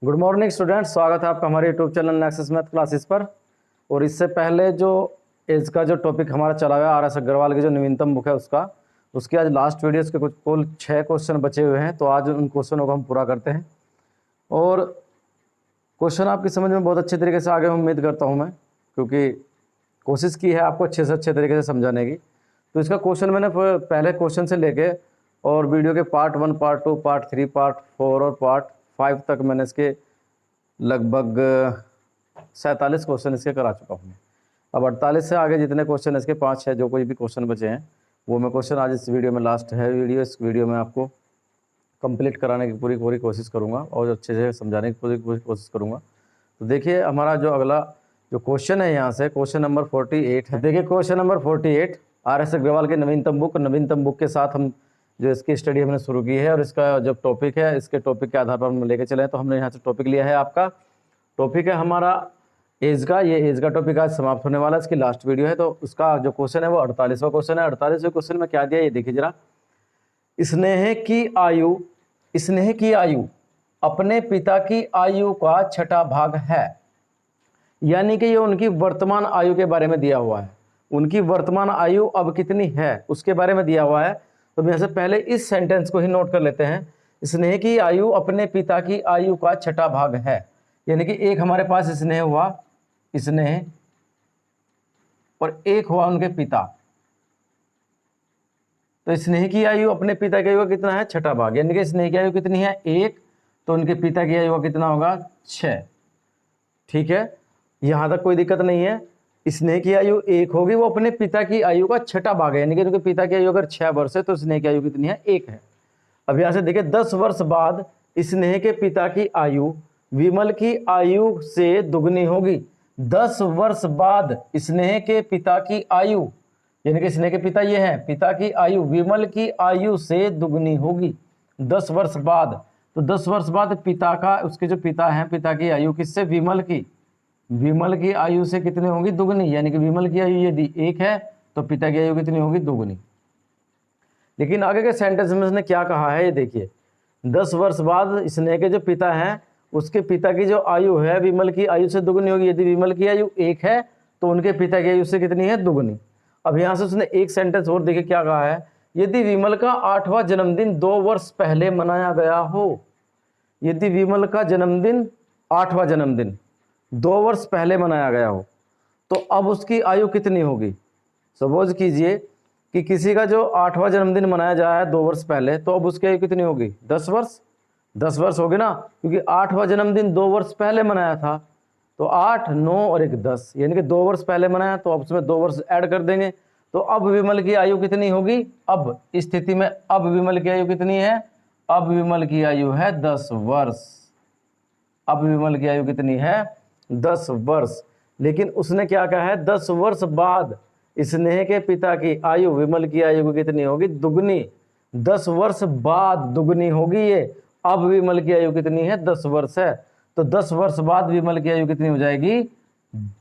Good morning students, स्वागत है आपका हमारे YouTube channel nexus math classes पर। और इससे पहले जो एज का जो टॉपिक हमारा चला हुआ है आर एस अग्रवाल की जो नवीनतम बुक है उसकी आज लास्ट वीडियो के कुछ कुल 6 क्वेश्चन बचे हुए हैं। तो आज उन क्वेश्चनों को हम पूरा करते हैं और क्वेश्चन आपकी समझ में बहुत अच्छे तरीके से आगे उम्मीद करता हूँ मैं, क्योंकि कोशिश की है आपको अच्छे से अच्छे तरीके से समझाने की। तो इसका क्वेश्चन मैंने पहले क्वेश्चन से लेके और वीडियो के पार्ट 1, पार्ट 2, पार्ट 3, पार्ट 4 और पार्ट 5 तक मैंने इसके लगभग 47 क्वेश्चन इसके करा चुका हूँ। अब 48 से आगे जितने क्वेश्चन इसके 5-6 जो कोई भी क्वेश्चन बचे हैं वो मैं क्वेश्चन आज इस वीडियो में लास्ट है इस वीडियो में आपको कंप्लीट कराने की पूरी कोशिश करूँगा और अच्छे से समझाने की पूरी कोशिश करूँगा। तो देखिए हमारा जो अगला जो क्वेश्चन है यहाँ से क्वेश्चन नंबर 48 है। देखिए question number 48 R S Agrawal की नवीनतम बुक के साथ हम जो इसकी स्टडी हमने शुरू की है और इसका जब टॉपिक है इसके टॉपिक के आधार पर हम लेके चले तो हमने यहाँ से टॉपिक लिया है। आपका टॉपिक है हमारा एज का, ये एज का टॉपिक आज समाप्त होने वाला है, इसकी लास्ट वीडियो है। तो उसका जो क्वेश्चन है वो 48वां क्वेश्चन है। 48वें क्वेश्चन में क्या दिया ये देखिए जरा। स्नेह की आयु अपने पिता की आयु का छठा भाग है, यानी कि ये उनकी वर्तमान आयु के बारे में दिया हुआ है। उनकी वर्तमान आयु अब कितनी है उसके बारे में दिया हुआ है। तो यहाँ से पहले इस सेंटेंस को ही नोट कर लेते हैं। स्नेह की आयु अपने पिता की आयु का छठा भाग है, यानी कि एक हमारे पास स्नेह हुआ, स्नेह और एक हुआ उनके पिता। तो स्नेह की आयु अपने पिता की आयु का कितना है? छठा भाग, यानी कि स्नेह की आयु कितनी है? 1, तो उनके पिता की आयु का कितना होगा? 6। ठीक है, यहां तक कोई दिक्कत नहीं है। स्नेह की आयु 1 होगी, वो अपने पिता की आयु का छठा भाग है, यानी कि उनके पिता की आयु अगर 6 वर्ष है तो स्नेह की आयु कितनी है? 1 है। अब यहां से देखिए 10 वर्ष बाद स्नेह के पिता की आयु विमल की आयु से दुगनी होगी। 10 वर्ष बाद स्नेह के पिता की आयु, यानी कि स्नेह के पिता ये है, पिता की आयु विमल की आयु से दुगनी होगी 10 वर्ष बाद। तो 10 वर्ष बाद पिता का, उसके जो पिता हैं, पिता की आयु किससे? विमल की आयु से कितनी होगी? दुगनी, यानी कि विमल की आयु यदि 1 है तो पिता की आयु कितनी होगी? दुगनी। लेकिन आगे के सेंटेंस में उसने क्या कहा है ये देखिए। 10 वर्ष बाद स्नेह के जो पिता हैं उसके पिता की जो आयु है विमल की आयु से दुगनी होगी। यदि विमल की आयु 1 है तो उनके पिता की आयु से कितनी है? दुगनी। अब यहां से उसने एक सेंटेंस और देखिए क्या कहा है। यदि विमल का 8वां जन्मदिन 2 वर्ष पहले मनाया गया हो, यदि विमल का जन्मदिन 8वां जन्मदिन 2 वर्ष पहले मनाया गया हो तो अब उसकी आयु कितनी होगी? सपोज कीजिए कि किसी का जो 8वां जन्मदिन मनाया जा रहा है 2 वर्ष पहले, तो अब उसकी आयु कितनी होगी? 10 वर्ष। 10 वर्ष होगी ना, क्योंकि 8वां जन्मदिन 2 वर्ष पहले मनाया था। तो 8, 9 और 1 10, यानी कि 2 वर्ष पहले मनाया, तो अब उसमें 2 वर्ष ऐड कर देंगे। तो अब विमल की आयु कितनी होगी? अब इस स्थिति में अब विमल की आयु कितनी है? अब विमल की आयु है 10 वर्ष। अब विमल की आयु कितनी है? 10 वर्ष। लेकिन उसने क्या कहा है? 10 वर्ष बाद स्नेह के पिता की आयु विमल की आयु कितनी होगी? दुगनी। 10 वर्ष बाद दुगनी होगी ये। अब विमल की आयु कितनी है? 10 वर्ष है। तो 10 वर्ष बाद विमल की आयु कितनी हो जाएगी?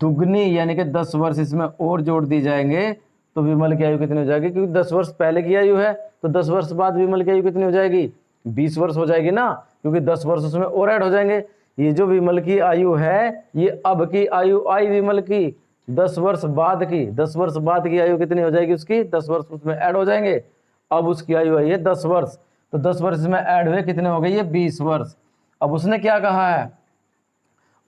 दुगनी, यानी कि 10 वर्ष इसमें और जोड़ दी जाएंगे तो विमल की आयु कितनी हो जाएगी? क्योंकि 10 वर्ष पहले की आयु है तो 10 वर्ष बाद विमल की आयु कितनी हो जाएगी? 20 वर्ष हो जाएगी ना, क्योंकि 10 वर्ष उसमें और ऐड हो जाएंगे। ये जो विमल की आयु है ये अब की आयु आई विमल की 10 वर्ष बाद की। 10 वर्ष बाद की आयु कितनी हो जाएगी उसकी? 10 वर्ष उसमें ऐड हो जाएंगे। अब उसकी आयु आई है 10 वर्ष, तो 10 वर्ष इसमें ऐड हुए, कितने हो गए? ये 20 वर्ष। अब उसने क्या कहा है?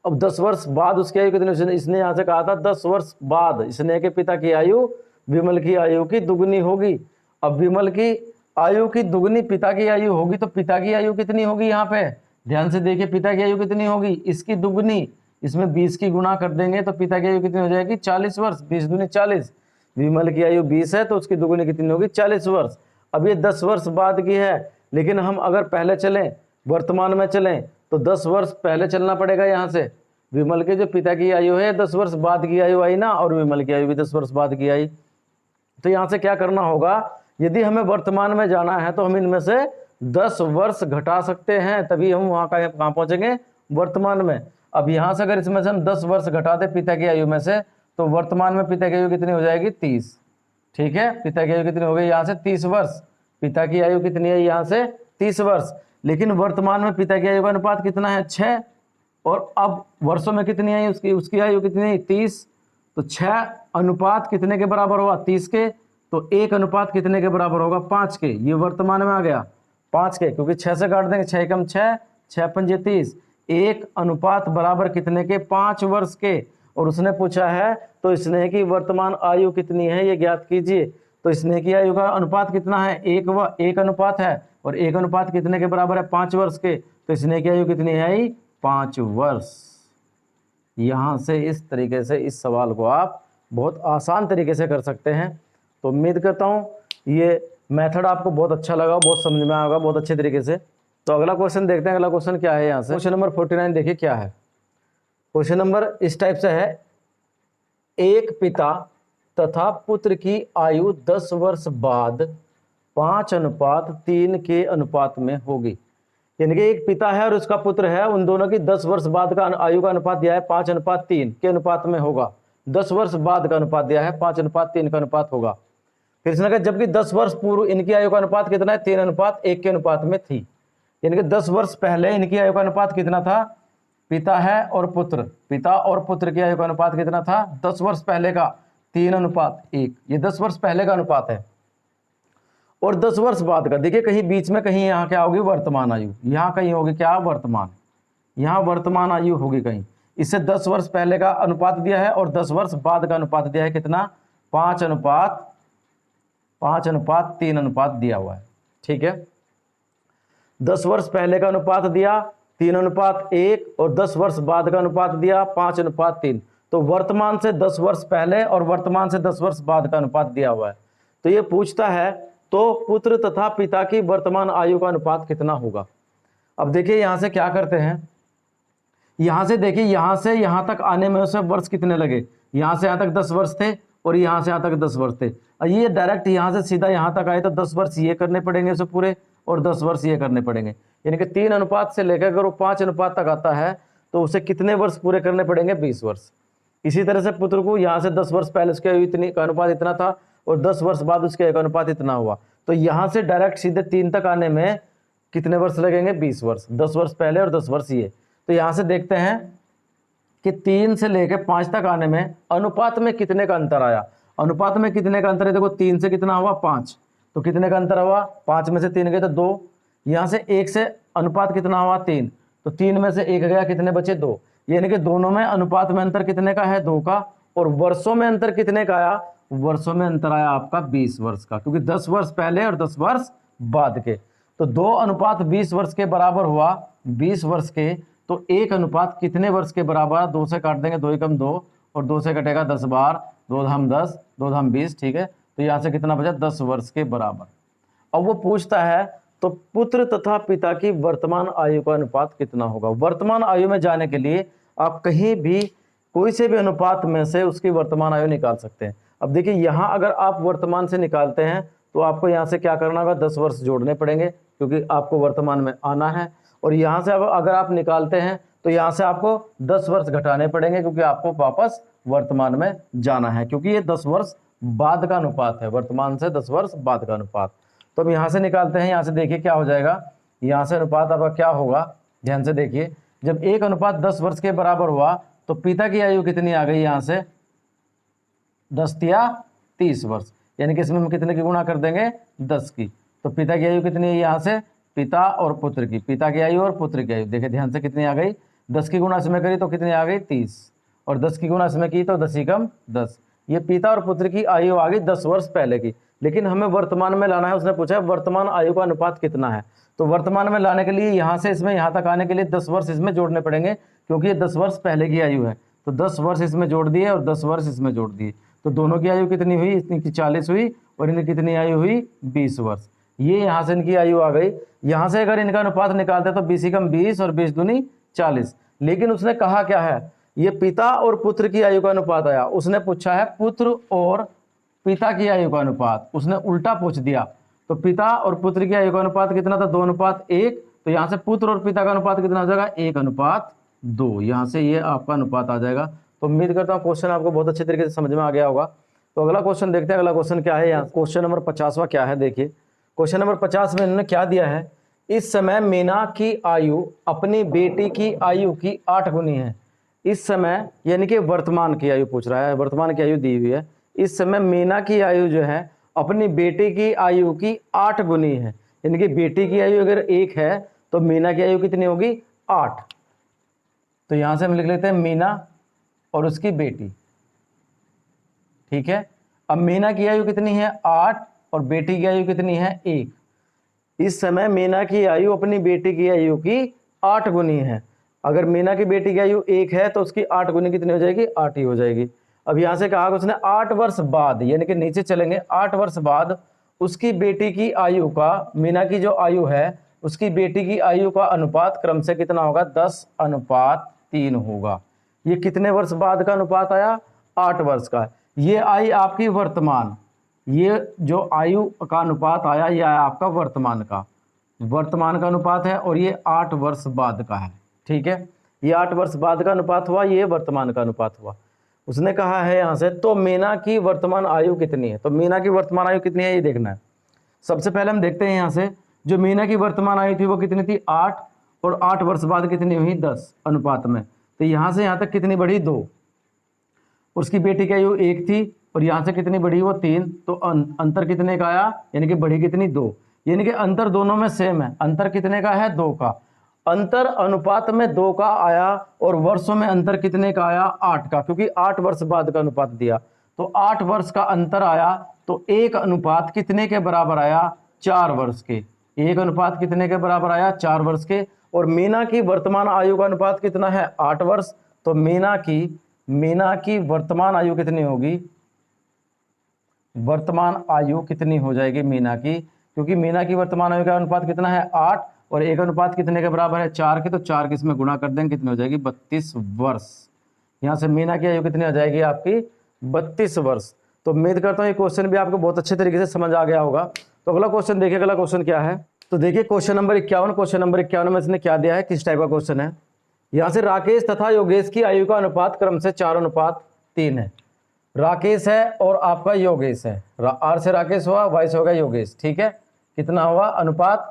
अब 10 वर्ष बाद उसकी आयु कितनी? इसने यहाँ से कहा था 10 वर्ष बाद स्नेह के पिता की आयु विमल की आयु की दुगनी होगी। अब विमल की आयु की दुगनी पिता की आयु होगी तो पिता की आयु कितनी होगी? यहाँ पे ध्यान से देखिए, पिता की आयु कितनी होगी? इसकी दुगनी। इसमें 20 की गुणा कर देंगे तो पिता की आयु कितनी हो जाएगी? 40 वर्ष। 20 दूनी 40। विमल की आयु 20 है तो उसकी दुगनी कितनी होगी? 40 वर्ष। अब ये 10 वर्ष बाद की है, लेकिन हम अगर पहले चलें, वर्तमान में चलें, तो 10 वर्ष पहले चलना पड़ेगा। यहाँ से विमल के जो पिता की आयु है 10 वर्ष बाद की आयु आई ना, और विमल की आयु भी 10 वर्ष बाद की आई। तो यहाँ से क्या करना होगा? यदि हमें वर्तमान में जाना है तो हम इनमें से 10 वर्ष घटा सकते हैं, तभी हम वहाँ कहाँ पहुँचेंगे? वर्तमान में। अब यहाँ से अगर इसमें से हम 10 वर्ष घटा दे पिता की आयु में से, तो वर्तमान में पिता की आयु कितनी हो जाएगी? 30। ठीक है, पिता की आयु कितनी हो गई? यहाँ से 30 वर्ष। पिता की आयु कितनी है? यहाँ से 30 वर्ष। लेकिन वर्तमान में पिता की आयु का अनुपात कितना है? 6। और अब वर्षों में कितनी आई उसकी उसकी आयु कितनी 30, तो 6 अनुपात कितने के बराबर होगा 30 के, तो 1 अनुपात कितने के बराबर होगा 5 के। ये वर्तमान में आ गया 5 के, क्योंकि 6 से काट देंगे 6 कम 6, 6 पंजे 30, 1 अनुपात बराबर कितने के 5 वर्ष के। और उसने पूछा है तो स्नेह की वर्तमान आयु कितनी है ये ज्ञात कीजिए। तो स्नेह की आयु का अनुपात कितना है 1 अनुपात है, और 1 अनुपात कितने के बराबर है 5 वर्ष के। तो स्नेह की आयु कितनी आई 5 वर्ष। यहाँ से इस तरीके से इस सवाल को आप बहुत आसान तरीके से कर सकते हैं। तो उम्मीद करता हूँ ये मेथड आपको बहुत अच्छा लगा, बहुत समझ में आएगा बहुत अच्छे तरीके से। तो अगला क्वेश्चन देखते हैं। अगला क्वेश्चन क्या है यहाँ से, क्वेश्चन नंबर 49 देखिए क्या है। क्वेश्चन नंबर इस टाइप से है, एक पिता तथा पुत्र की आयु 10 वर्ष बाद 5:3 के अनुपात में होगी। यानी कि एक पिता है और उसका पुत्र है, उन दोनों की 10 वर्ष बाद का आयु का अनुपात दिया है 5:3 के अनुपात में होगा। 10 वर्ष बाद का अनुपात दिया है 5:3 का अनुपात होगा। फिर इसने कहा जबकि 10 वर्ष पूर्व इनकी आयु का अनुपात कितना है 3:1 के अनुपात में थी। यानी कि 10 वर्ष पहले इनकी आयु का अनुपात कितना था, पिता है और पुत्र, पिता और पुत्र की आयु का अनुपात कितना था 10 वर्ष पहले का 3:1। ये 10 वर्ष पहले का अनुपात है। और 10 वर्ष बाद का देखिए कहीं बीच में कहीं यहाँ क्या होगी वर्तमान आयु, यहाँ कहीं होगी क्या वर्तमान, यहाँ वर्तमान आयु होगी कहीं। इससे 10 वर्ष पहले का अनुपात दिया है और 10 वर्ष बाद का अनुपात दिया है कितना 5:3 दिया हुआ है। ठीक है, 10 वर्ष पहले का अनुपात दिया 3:1 और 10 वर्ष बाद का अनुपात दिया 5:3। तो वर्तमान से 10 वर्ष पहले और वर्तमान से 10 वर्ष बाद का अनुपात दिया हुआ है। तो ये पूछता है तो पुत्र तथा पिता की वर्तमान आयु का अनुपात कितना होगा। अब देखिए यहां से क्या करते हैं, यहां से देखिए यहां से यहां तक आने में उसे वर्ष कितने लगे, यहां से यहां तक 10 वर्ष थे और यहां से यहां तक 10 वर्ष थे। और ये डायरेक्ट यहां से सीधा यहां तक आए तो 10 वर्ष ये करने पड़ेंगे उसे पूरे और 10 वर्ष ये करने पड़ेंगे। यानी कि 3 अनुपात से लेकर अगर वो 5 अनुपात तक आता है तो उसे कितने वर्ष पूरे करने पड़ेंगे 20 वर्ष। इसी तरह से पुत्र को यहाँ से 10 वर्ष पहले उसके इतनी का अनुपात इतना था और 10 वर्ष बाद उसके एक अनुपात इतना हुआ। तो यहाँ से डायरेक्ट सीधे 3 तक आने में कितने वर्ष लगेंगे 20 वर्ष, 10 वर्ष पहले और 10 वर्ष ये। तो यहाँ से देखते हैं कि 3 से लेकर 5 तक आने में अनुपात में कितने का अंतर आया। अनुपात में कितने का अंतर है, देखो 3 से कितना हुआ 5, तो कितने का अंतर हुआ 5 में से 3 गए तो 2। यहाँ से 1 से अनुपात कितना हुआ 3, तो 3 में से 1 गया कितने बचे 2। यानी कि दोनों में अनुपात में अंतर कितने का है 2 का। और वर्षों में अंतर कितने का आया, वर्षों में अंतर आया आपका 20 वर्ष का, क्योंकि 10 वर्ष पहले और 10 वर्ष बाद के। तो 2:20 वर्ष के बराबर हुआ 20 वर्ष के। तो 1 अनुपात कितने वर्ष के बराबर, 2 से काट देंगे 2 एकम 2 और 2 से कटेगा 10 बार, 2 धाम 10, 2 धाम 20। ठीक है, तो यहाँ से कितना बचा 10 वर्ष के बराबर। अब वो पूछता है तो पुत्र तथा पिता की वर्तमान आयु का अनुपात कितना होगा। वर्तमान आयु में जाने के लिए आप कहीं भी कोई से भी अनुपात में से उसकी वर्तमान आयु निकाल सकते हैं। अब देखिए यहाँ अगर आप वर्तमान से निकालते हैं तो आपको यहाँ से क्या करना होगा 10 वर्ष जोड़ने पड़ेंगे, क्योंकि आपको वर्तमान में आना है। और यहाँ से अगर आप निकालते हैं तो यहाँ से आपको 10 वर्ष घटाने पड़ेंगे, क्योंकि आपको वापस वर्तमान में जाना है, क्योंकि ये 10 वर्ष बाद का अनुपात है, वर्तमान से 10 वर्ष बाद का अनुपात। तो हम यहाँ से निकालते हैं, यहाँ से देखिए क्या हो जाएगा, यहाँ से अनुपात आपका क्या होगा, ध्यान से देखिए। जब 1 अनुपात 10 वर्ष के बराबर हुआ तो पिता की आयु कितनी आ गई, यहाँ से 10 या 30 वर्ष। यानी कि इसमें हम कितने की गुणा कर देंगे 10 की। तो पिता की आयु कितनी है, यहाँ से पिता और पुत्र की, पिता की आयु और पुत्र की आयु देखिए ध्यान से कितनी आ गई, 10 की गुणा इसमें करी तो कितनी आ गई 30, और 10 की गुणा इसमें की तो 10 एकम 10। ये पिता और पुत्र की आयु आ गई 10 वर्ष पहले की। लेकिन हमें वर्तमान में लाना है, उसने पूछा है वर्तमान आयु का अनुपात कितना है। तो वर्तमान में लाने के लिए यहाँ से इसमें यहाँ तक आने के लिए 10 वर्ष इसमें जोड़ने पड़ेंगे, क्योंकि ये 10 वर्ष पहले की आयु है। तो 10 वर्ष इसमें जोड़ दिए और 10 वर्ष इसमें जोड़ दिए, तो दोनों की आयु कितनी हुई, इनकी 40 हुई और इनकी कितनी आयु हुई 20 वर्ष। ये यहाँ से इनकी आयु आ गई। यहाँ से अगर इनका अनुपात निकालते तो 20 एकम 20 और 20 दूनी 40। लेकिन उसने कहा क्या है, ये पिता और पुत्र की आयु का अनुपात आया। उसने पूछा है पुत्र और पिता की आयु का अनुपात, उसने उल्टा पूछ दिया। तो पिता और पुत्र की आयु का अनुपात कितना था 2:1। तो यहाँ से पुत्र और पिता का अनुपात कितना हो जाएगा 1:2। यहाँ से ये आपका अनुपात आ जाएगा। तो उम्मीद करता हूँ क्वेश्चन आपको बहुत अच्छे तरीके से समझ में आ गया होगा। तो अगला क्वेश्चन देखते हैं। अगला क्वेश्चन क्या है, यहाँ क्वेश्चन नंबर 50वां क्या है। देखिए क्वेश्चन नंबर 50 में इन्होंने क्या दिया है, इस समय मीना की आयु अपनी बेटी की आयु की 8 गुनी है। इस समय यानी कि वर्तमान की आयु पूछ रहा है, वर्तमान की आयु दी हुई है। इस समय मीना की आयु जो है अपनी बेटी की आयु की 8 गुनी है। यानी कि बेटी की आयु अगर 1 है तो मीना की आयु कितनी होगी? 8। तो यहां से हम लिख लेते हैं मीना और उसकी बेटी। ठीक है, अब मीना की आयु कितनी है? 8 और बेटी की आयु कितनी है? 1। इस समय मीना की आयु अपनी बेटी की आयु की 8 गुनी है। अगर मीना की बेटी की आयु 1 है तो उसकी 8 गुनी कितनी हो जाएगी? 8 ही हो जाएगी। अब यहां से कहा उसने 8 वर्ष बाद, यानी कि नीचे चलेंगे, 8 वर्ष बाद उसकी बेटी की आयु का, मीना की जो आयु है उसकी बेटी की आयु का अनुपात क्रम से कितना होगा? 10:3 होगा। ये कितने वर्ष बाद का अनुपात आया? 8 वर्ष का। ये आई आपकी वर्तमान, ये जो आयु का अनुपात आया ये आया आपका वर्तमान का, वर्तमान का अनुपात है, और ये 8 वर्ष बाद का है। ठीक है, ये 8 वर्ष बाद का अनुपात हुआ, ये वर्तमान का अनुपात हुआ। उसने कहा है यहां से, तो मीना की वर्तमान आयु कितनी है? तो मीना की वर्तमान आयु कितनी है ये देखना है। सबसे पहले हम देखते हैं यहां से, जो मीना की वर्तमान आयु थी वो कितनी थी? 8, और 8 वर्ष बाद कितनी हुई? 10 अनुपात में। तो यहां से यहां तक कितनी बढ़ी? 2। उसकी बेटी की आयु 1 थी और यहां से कितनी बढ़ी? वो 3। तो अंतर कितने का आया? यानी कि बढ़ी कितनी? 2। यानी कि अंतर दोनों में सेम है। अंतर कितने का है? 2 का। अंतर अनुपात में 2 का आया, और वर्षों में अंतर कितने का आया? 8 का, क्योंकि 8 वर्ष बाद का अनुपात दिया। तो 8 वर्ष का अंतर आया, तो 1 अनुपात कितने के बराबर आया? 4 वर्ष के। 1 अनुपात कितने के बराबर आया? 4 वर्ष के। और मीना की वर्तमान आयु का अनुपात कितना है? 8 वर्ष। तो मीना की वर्तमान आयु कितनी होगी? वर्तमान आयु कितनी हो जाएगी मीना की? क्योंकि मीना की वर्तमान आयु का अनुपात कितना है? 8, और 1 अनुपात कितने के बराबर है? 4 के। तो 4 के इसमें गुणा कर देंगे, कितनी हो जाएगी? 32 वर्ष। यहाँ से मीना की आयु कितनी हो जाएगी आपकी? 32 वर्ष। तो उम्मीद करता हूँ ये क्वेश्चन भी आपको बहुत अच्छे तरीके से समझ आ गया होगा। तो अगला क्वेश्चन देखिए, अगला क्वेश्चन क्या है? तो देखिए क्वेश्चन नंबर 51। क्वेश्चन नंबर 51 में इसने क्या दिया है, किस टाइप का क्वेश्चन है? यहाँ से राकेश तथा योगेश की आयु का अनुपात क्रम से 4:3 है। राकेश है और आपका योगेश है। आर से राकेश हुआ, वाई से होगा योगेश। ठीक है, कितना हुआ अनुपात?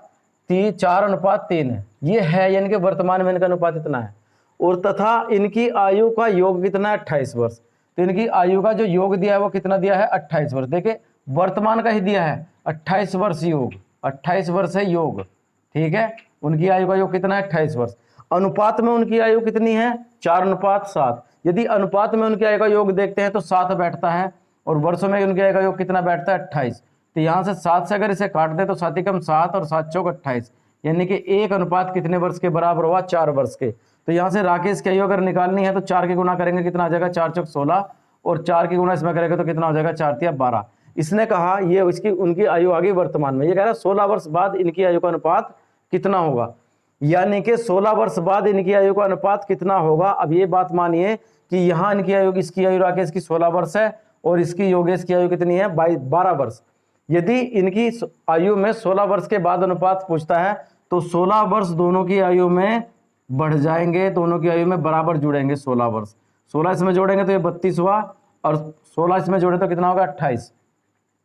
4:3 है। ये है, यानी कि वर्तमान में इनका अनुपात इतना है। और तथा इनकी आयु का योग कितना है? 28 वर्ष। तो इनकी आयु का जो योग दिया है वो कितना दिया है? 28 वर्ष। देखिए वर्तमान का ही दिया है, 28 वर्ष योग, 28 वर्ष है योग। ठीक है, उनकी आयु का योग कितना है? 28 वर्ष। अनुपात में उनकी आयु कितनी है? 4:7। यदि अनुपात में उनकी आयु का योग देखते हैं तो 7 बैठता है, और वर्षों में उनकी आयु का योग कितना बैठता है? 28। तो यहाँ से 7 से अगर इसे काट दें तो 7 कम 7 और 7 चौक 28, यानी कि 1 अनुपात कितने वर्ष के बराबर हुआ? 4 वर्ष के। तो यहाँ से राकेश की आयु अगर निकालनी है तो 4 के गुना करेंगे, कितना आ जाएगा? 4 चौक 16, और 4 की गुना इसमें करेंगे तो कितना हो जाएगा? 4 तिया 12। इसने कहा ये इसकी उनकी आयु आ गई वर्तमान में। ये कह रहा है 16 वर्ष बाद इनकी आयु का अनुपात कितना होगा, यानी कि 16 वर्ष बाद इनकी आयु का अनुपात कितना होगा। अब ये बात मानिए कि यहाँ इनकी आयु, इसकी आयु राकेश की 16 वर्ष है और इसकी योगेश की आयु कितनी है? 12 वर्ष। यदि इनकी आयु में 16 वर्ष के बाद अनुपात पूछता है तो 16 वर्ष दोनों की आयु में बढ़ जाएंगे, दोनों की आयु में बराबर जुड़ेंगे 16 वर्ष। 16 इसमें जोड़ेंगे तो ये 32 हुआ, और 16 इसमें जोड़े तो कितना होगा? 28।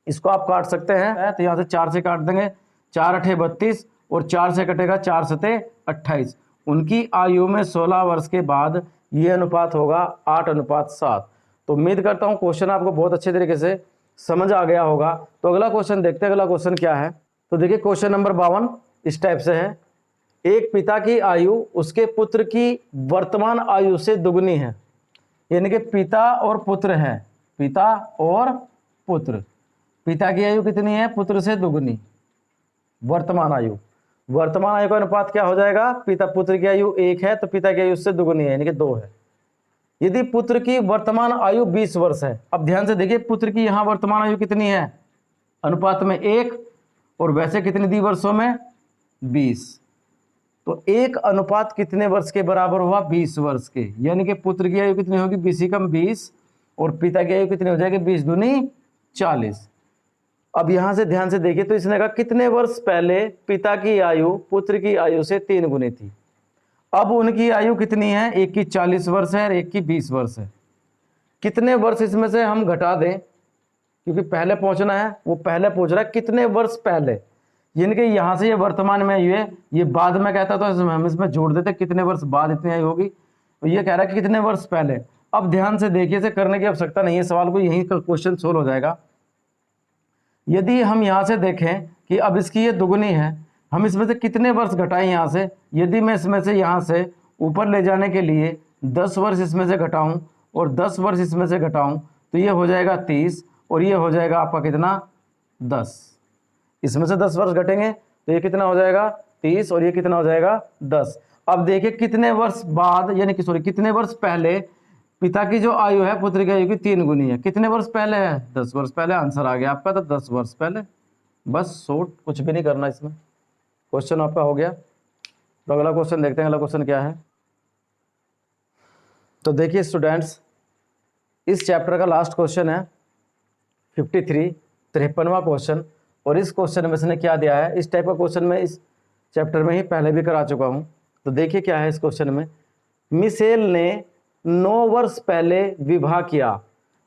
इसको आप काट सकते हैं, तो यहाँ से 4 से काट देंगे, 4 8 32, और 4 से कटेगा 4 7 28। उनकी आयु में 16 वर्ष के बाद ये अनुपात होगा 8:7। तो उम्मीद करता हूँ क्वेश्चन आपको बहुत अच्छे तरीके से समझ आ गया होगा। तो अगला क्वेश्चन देखते हैं, अगला क्वेश्चन क्या है? तो देखिए क्वेश्चन नंबर 52 इस टाइप से है, एक पिता की आयु उसके पुत्र की वर्तमान आयु से दुगनी है। यानी कि पिता और पुत्र है, पिता और पुत्र, पिता की आयु कितनी है? पुत्र से दुगनी वर्तमान आयु। वर्तमान आयु का अनुपात क्या हो जाएगा? पिता पुत्र की आयु 1 है तो पिता की आयु उससे दुगनी है, यानी कि 2 है। यदि पुत्र की वर्तमान आयु 20 वर्ष है, अब ध्यान से देखिए पुत्र की यहाँ वर्तमान आयु कितनी है? अनुपात में 1, और वैसे कितनी दी वर्षों में? 20। तो 1 अनुपात कितने वर्ष के बराबर हुआ? 20 वर्ष के। यानी कि पुत्र की आयु कितनी होगी? 20 कम 20, और पिता की आयु कितनी हो जाएगी? 20 दूनी 40। अब यहां से ध्यान से देखिए, तो इसने कहा कितने वर्ष पहले पिता की आयु पुत्र की आयु से 3 गुनी थी। अब उनकी आयु कितनी है? एक की 40 वर्ष है और एक की 20 वर्ष है। कितने वर्ष इसमें से हम घटा दें, क्योंकि पहले पहुंचना है, वो पहले पूछ रहा है कितने वर्ष पहले। यानी कि यहाँ से ये वर्तमान में आयु है, ये बाद में कहता तो हम इसमें जोड़ देते कितने वर्ष बाद इतनी आयु होगी। तो ये कह रहा है कि कितने वर्ष पहले। अब ध्यान से देखिए, इसे करने की आवश्यकता नहीं है, सवाल को यहीं का क्वेश्चन सोल्व हो जाएगा। यदि हम यहाँ से देखें कि अब इसकी ये दुगुनी है, हम इसमें से कितने वर्ष घटाएं यहाँ से। यदि मैं इसमें से यहाँ से ऊपर ले जाने के लिए 10 वर्ष इसमें से घटाऊं और 10 वर्ष इसमें से घटाऊं तो ये हो जाएगा 30 और ये हो जाएगा आपका कितना 10। इसमें से 10 वर्ष घटेंगे तो ये कितना हो जाएगा 30 और ये कितना हो जाएगा 10। अब देखिए कितने वर्ष बाद, यानी कि सॉरी कितने वर्ष पहले पिता की जो आयु है पुत्र की आयु की 3 गुनी है। कितने वर्ष पहले है 10 वर्ष पहले। आंसर आ गया आपका, तो 10 वर्ष पहले। बस शॉर्ट, कुछ भी नहीं करना इसमें। क्वेश्चन आपका हो गया। तो अगला क्वेश्चन देखते हैं, अगला क्वेश्चन क्या है। तो देखिए स्टूडेंट्स, इस चैप्टर का लास्ट क्वेश्चन है 53, 53वां क्वेश्चन। और इस क्वेश्चन में इसने क्या दिया है, इस टाइप का क्वेश्चन मैं इस चैप्टर में ही पहले भी करा चुका हूं। तो देखिए क्या है इस क्वेश्चन में। मिशेल ने 9 वर्ष पहले विवाह किया,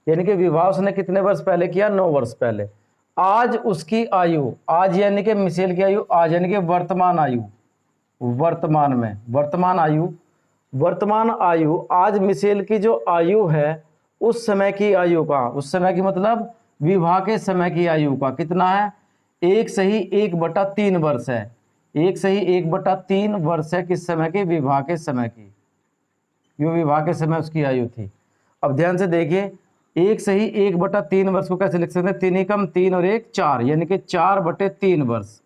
यानी कि विवाह उसने कितने वर्ष पहले किया 9 वर्ष पहले। आज उसकी आयु, आज यानी कि मिशेल की आयु, आज यानी कि वर्तमान आयु, वर्तमान में वर्तमान आयु, वर्तमान आयु आज मिशेल की जो आयु है उस समय की आयु का, उस समय की मतलब विवाह के समय की आयु का कितना है 1/1/3 वर्ष है। 1/1/3 वर्ष है किस समय की, विवाह के समय की, जो विवाह के समय उसकी आयु थी। अब ध्यान से देखिए 1/1/3 वर्ष को कैसे लिख सकते हैं, 3 एकम 3 और 1 4, यानी कि 4/3 वर्ष,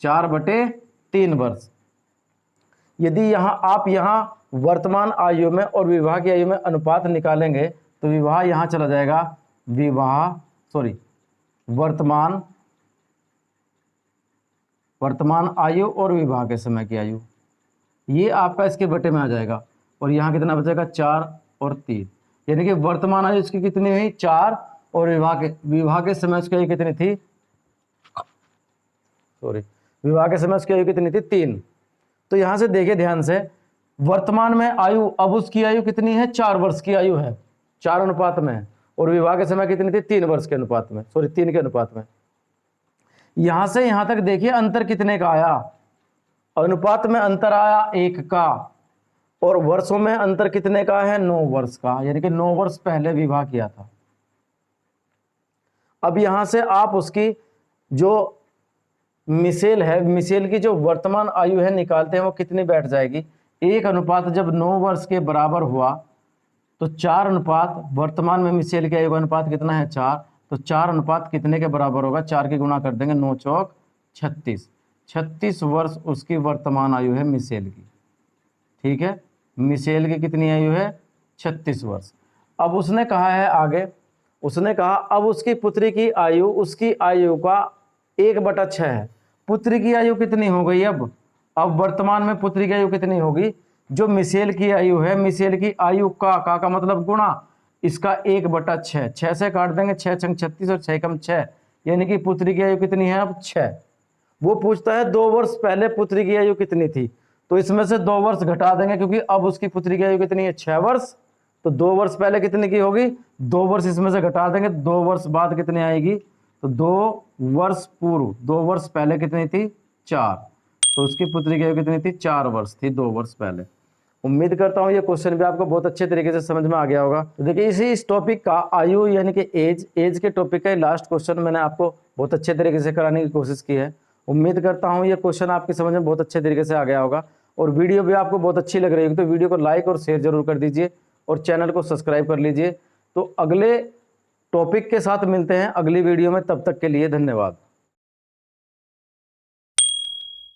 4/3 वर्ष। यदि यहाँ आप यहाँ वर्तमान आयु में और विवाह की आयु में अनुपात निकालेंगे तो विवाह यहाँ चला जाएगा, वर्तमान आयु और विवाह के समय की आयु, ये आपका इसके बटे में आ जाएगा। और यहाँ कितना बचेगा 4 और 3, यानी कि वर्तमान आयु उसकी कितनी हुई 4 और विवाह के समय उसकी आयु कितनी थी, विवाह के समय उसकी आयु कितनी थी 3। तो यहाँ से देखिए ध्यान से, वर्तमान में आयु, अब उसकी आयु कितनी है 4 वर्ष की आयु है, 4 अनुपात में, और विवाह के समय कितनी थी 3 वर्ष के अनुपात में, 3 के अनुपात में। यहां से यहां तक देखिए अंतर कितने का आया, अनुपात में अंतर आया 1 का, और वर्षों में अंतर कितने का है 9 वर्ष का, यानी कि 9 वर्ष पहले विवाह किया था। अब यहां से आप उसकी जो मिशेल है, मिशेल की जो वर्तमान आयु है निकालते हैं वो कितनी बैठ जाएगी, 1 अनुपात जब 9 वर्ष के बराबर हुआ तो 4 अनुपात, वर्तमान में मिशेल की आयु का अनुपात कितना है 4, तो 4 अनुपात कितने के बराबर होगा, 4 की गुणा कर देंगे, 9 चौक 36, 36 वर्ष उसकी वर्तमान आयु है मिशेल की। ठीक है, मिशेल की कितनी आयु है 36 वर्ष। अब उसने कहा है आगे, उसने कहा अब उसकी पुत्री की आयु उसकी आयु का 1/6 है। पुत्री की आयु कितनी हो गई, अब वर्तमान में पुत्री की आयु कितनी होगी, जो मिशेल की आयु है, मिशेल की आयु का मतलब गुणा इसका 1/6, 6 से काट देंगे, 6 छंग 36 और 6 कम 6, यानी कि पुत्री की आयु कितनी है अब 6। वो पूछता है 2 वर्ष पहले पुत्री की आयु कितनी थी, तो इसमें से 2 वर्ष घटा देंगे क्योंकि अब उसकी पुत्री की आयु कितनी है 6 वर्ष, तो 2 वर्ष पहले कितनी की होगी, 2 वर्ष इसमें से घटा देंगे, 2 वर्ष बाद कितनी आएगी, तो 2 वर्ष पूर्व, 2 वर्ष पहले कितनी थी 4, तो उसकी पुत्री की आयु कितनी थी 4 वर्ष थी 2 वर्ष पहले। उम्मीद करता हूँ ये क्वेश्चन भी आपको बहुत अच्छे तरीके से समझ में आ गया होगा। तो देखिए इस टॉपिक का आयु यानी कि एज के टॉपिक का लास्ट क्वेश्चन मैंने आपको बहुत अच्छे तरीके से कराने की कोशिश की है। उम्मीद करता हूँ ये क्वेश्चन आपकी समझ में बहुत अच्छे तरीके से आ गया होगा, और वीडियो भी आपको बहुत अच्छी लग रही होगी तो वीडियो को लाइक और शेयर जरूर कर दीजिए और चैनल को सब्सक्राइब कर लीजिए। तो अगले टॉपिक के साथ मिलते हैं अगली वीडियो में, तब तक के लिए धन्यवाद।